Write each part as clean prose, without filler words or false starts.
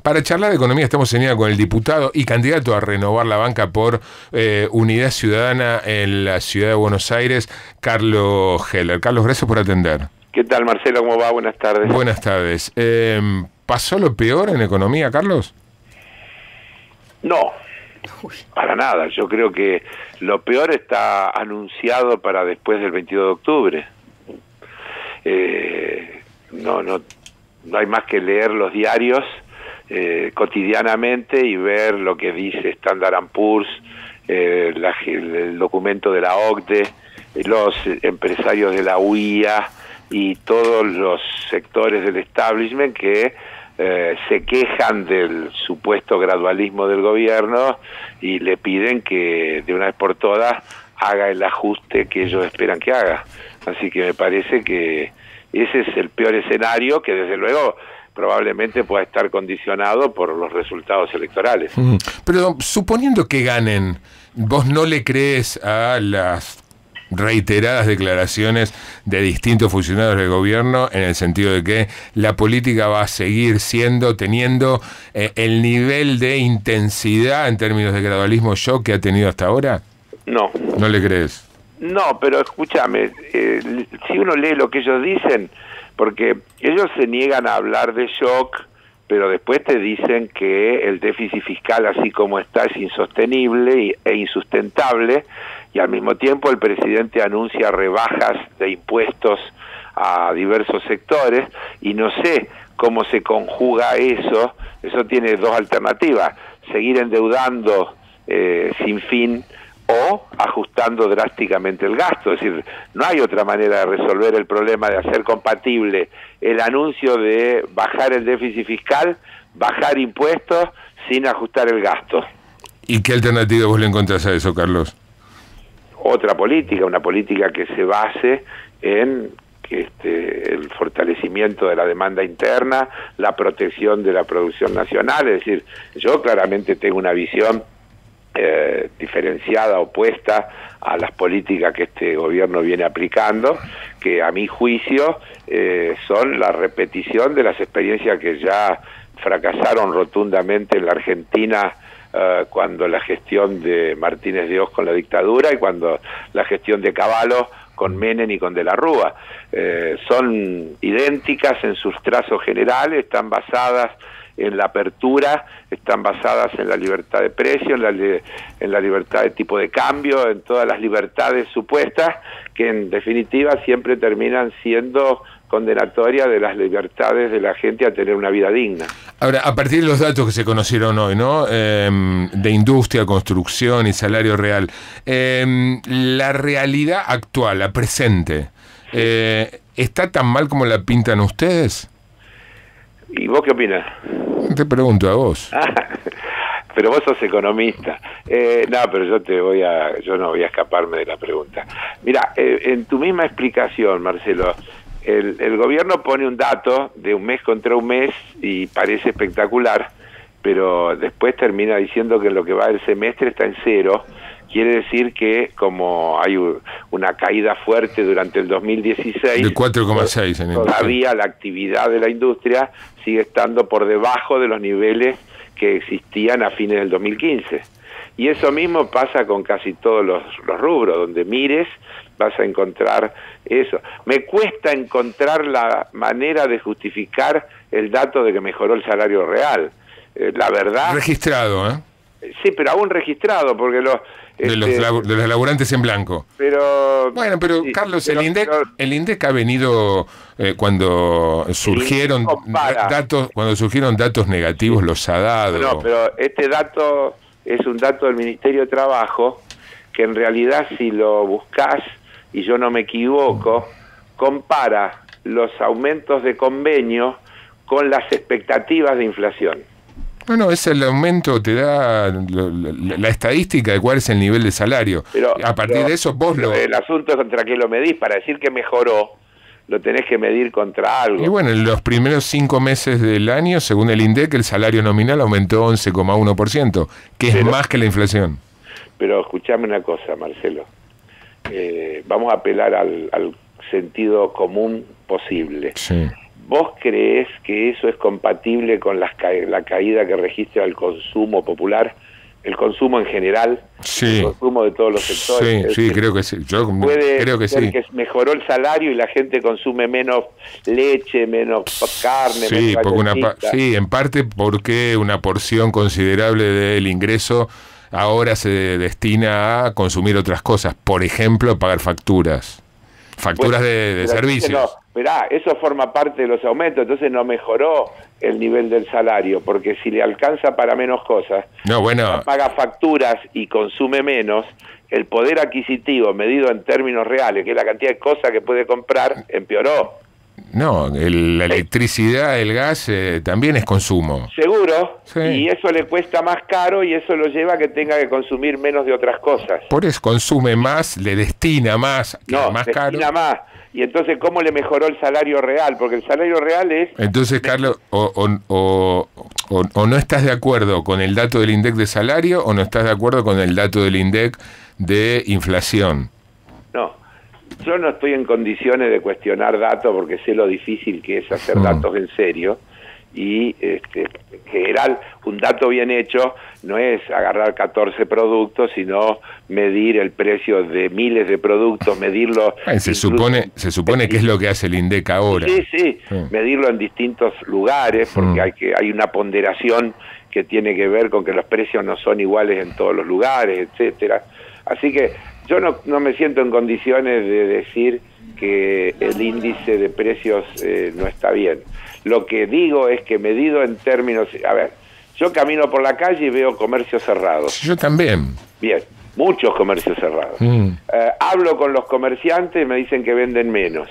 Para charlar de economía estamos en línea con el diputado y candidato a renovar la banca por Unidad Ciudadana en la ciudad de Buenos Aires, Carlos Heller. Carlos, gracias por atender. ¿Qué tal, Marcelo? ¿Cómo va? Buenas tardes. Buenas tardes. ¿Pasó lo peor en economía, Carlos? No, para nada. Yo creo que lo peor está anunciado para después del 22 de octubre. No hay más que leer los diarios cotidianamente y ver lo que dice Standard & Poor's, el documento de la OCDE, los empresarios de la UIA y todos los sectores del establishment que se quejan del supuesto gradualismo del gobierno y le piden que de una vez por todas haga el ajuste que ellos esperan que haga. Así que me parece que ese es el peor escenario, que desde luego probablemente pueda estar condicionado por los resultados electorales. Pero suponiendo que ganen, ¿vos no le crees a las reiteradas declaraciones de distintos funcionarios del gobierno en el sentido de que la política va a seguir teniendo el nivel de intensidad en términos de gradualismo shock que ha tenido hasta ahora? No. ¿No le crees? No, pero escúchame, si uno lee lo que ellos dicen, porque ellos se niegan a hablar de shock, pero después te dicen que el déficit fiscal así como está es insostenible e insustentable, y al mismo tiempo el presidente anuncia rebajas de impuestos a diversos sectores, y no sé cómo se conjuga eso. Eso tiene dos alternativas: seguir endeudando sin fin o ajustando drásticamente el gasto. Es decir, no hay otra manera de resolver el problema de hacer compatible el anuncio de bajar el déficit fiscal, bajar impuestos sin ajustar el gasto. ¿Y qué alternativa vos le encontrás a eso, Carlos? Otra política, una política que se base en el fortalecimiento de la demanda interna, la protección de la producción nacional. Es decir, yo claramente tengo una visión diferenciada, opuesta a las políticas que este gobierno viene aplicando, que a mi juicio son la repetición de las experiencias que ya fracasaron rotundamente en la Argentina cuando la gestión de Martínez de Oz con la dictadura y cuando la gestión de Cavallo con Menem y con De la Rúa. Son idénticas en sus trazos generales, están basadas en la apertura, están basadas en la libertad de precio, en la libertad de tipo de cambio, en todas las libertades supuestas, que en definitiva siempre terminan siendo condenatorias de las libertades de la gente a tener una vida digna. Ahora, a partir de los datos que se conocieron hoy, ¿no? De industria, construcción y salario real, la realidad actual, la presente, ¿está tan mal como la pintan ustedes? ¿Y vos qué opinás? Te pregunto a vos. Pero vos sos economista. No, pero yo no voy a escaparme de la pregunta. Mira, en tu misma explicación, Marcelo, el gobierno pone un dato de un mes contra un mes y parece espectacular, pero después termina diciendo que lo que va del semestre está en cero. Quiere decir que como hay una caída fuerte durante el 2016, de 4,6 en todavía la actividad de la industria sigue estando por debajo de los niveles que existían a fines del 2015. Y eso mismo pasa con casi todos los rubros, donde mires vas a encontrar eso. Me cuesta encontrar la manera de justificar el dato de que mejoró el salario real. La verdad... Registrado, ¿eh? Sí, pero aún registrado, porque de los laburantes en blanco. Pero bueno, pero sí, Carlos, el INDEC ha venido cuando surgieron datos negativos, los ha dado. No, pero este dato es un dato del Ministerio de Trabajo que en realidad, si lo buscás y yo no me equivoco, compara los aumentos de convenio con las expectativas de inflación. Bueno, es el aumento, te da la estadística de cuál es el nivel de salario. Pero, a partir de eso vos el asunto es contra qué lo medís. Para decir que mejoró, lo tenés que medir contra algo. Y bueno, en los primeros 5 meses del año, según el INDEC, el salario nominal aumentó 11,1%, que es más que la inflación. Pero escuchame una cosa, Marcelo. Vamos a apelar al sentido común posible. Sí. ¿vos creés que eso es compatible con la caída que registra el consumo popular? El consumo en general, sí, el consumo de todos los sectores. Sí, creo que sí. Yo creo que sí. Que mejoró el salario y la gente consume menos leche, menos carne, sí, menos sí, en parte porque una porción considerable del ingreso ahora se destina a consumir otras cosas. Por ejemplo, pagar facturas. Facturas de servicios. No, mirá, eso forma parte de los aumentos, entonces no mejoró el nivel del salario, porque si le alcanza para menos cosas, paga facturas y consume menos, el poder adquisitivo medido en términos reales, que es la cantidad de cosas que puede comprar, empeoró. No, la electricidad, el gas también es consumo. Seguro, sí. Y eso le cuesta más caro y eso lo lleva a que tenga que consumir menos de otras cosas. Por eso consume más, le destina más, más destina más. Y entonces, ¿cómo le mejoró el salario real? Porque el salario real es... Entonces, Carlos, o no estás de acuerdo con el dato del INDEC de salario o no estás de acuerdo con el dato del INDEC de inflación. No. Yo no estoy en condiciones de cuestionar datos porque sé lo difícil que es hacer datos en serio y en general un dato bien hecho no es agarrar 14 productos, sino medir el precio de miles de productos, medirlo... Se supone que es lo que hace el INDEC ahora. Sí, medirlo en distintos lugares porque hay una ponderación que tiene que ver con que los precios no son iguales en todos los lugares, etcétera. Así que yo no me siento en condiciones de decir que el índice de precios no está bien. Lo que digo es que medido en términos... A ver, yo camino por la calle y veo comercios cerrados. Yo también. Bien, muchos comercios cerrados. Hablo con los comerciantes y me dicen que venden menos.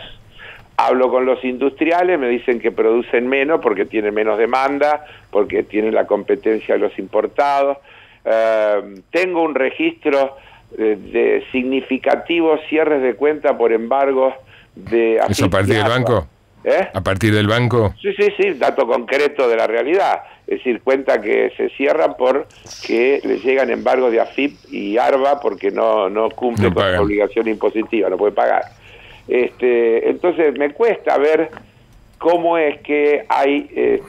Hablo con los industriales, me dicen que producen menos porque tienen menos demanda, porque tienen la competencia de los importados. Tengo un registro de significativos cierres de cuenta por embargos de... ¿Eso a partir del banco? ¿A partir del banco? Sí, dato concreto de la realidad. Es decir, cuenta que se cierran porque les llegan embargos de AFIP y ARBA porque no cumple con la obligación impositiva, no puede pagar. Entonces me cuesta ver cómo es que hay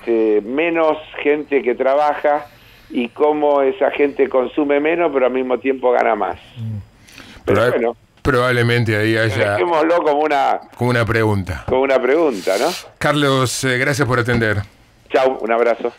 menos gente que trabaja y cómo esa gente consume menos pero al mismo tiempo gana más. Pero bueno, probablemente ahí haya... Dejémoslo como una pregunta. Como una pregunta, ¿no? Carlos, gracias por atender. Chau, un abrazo.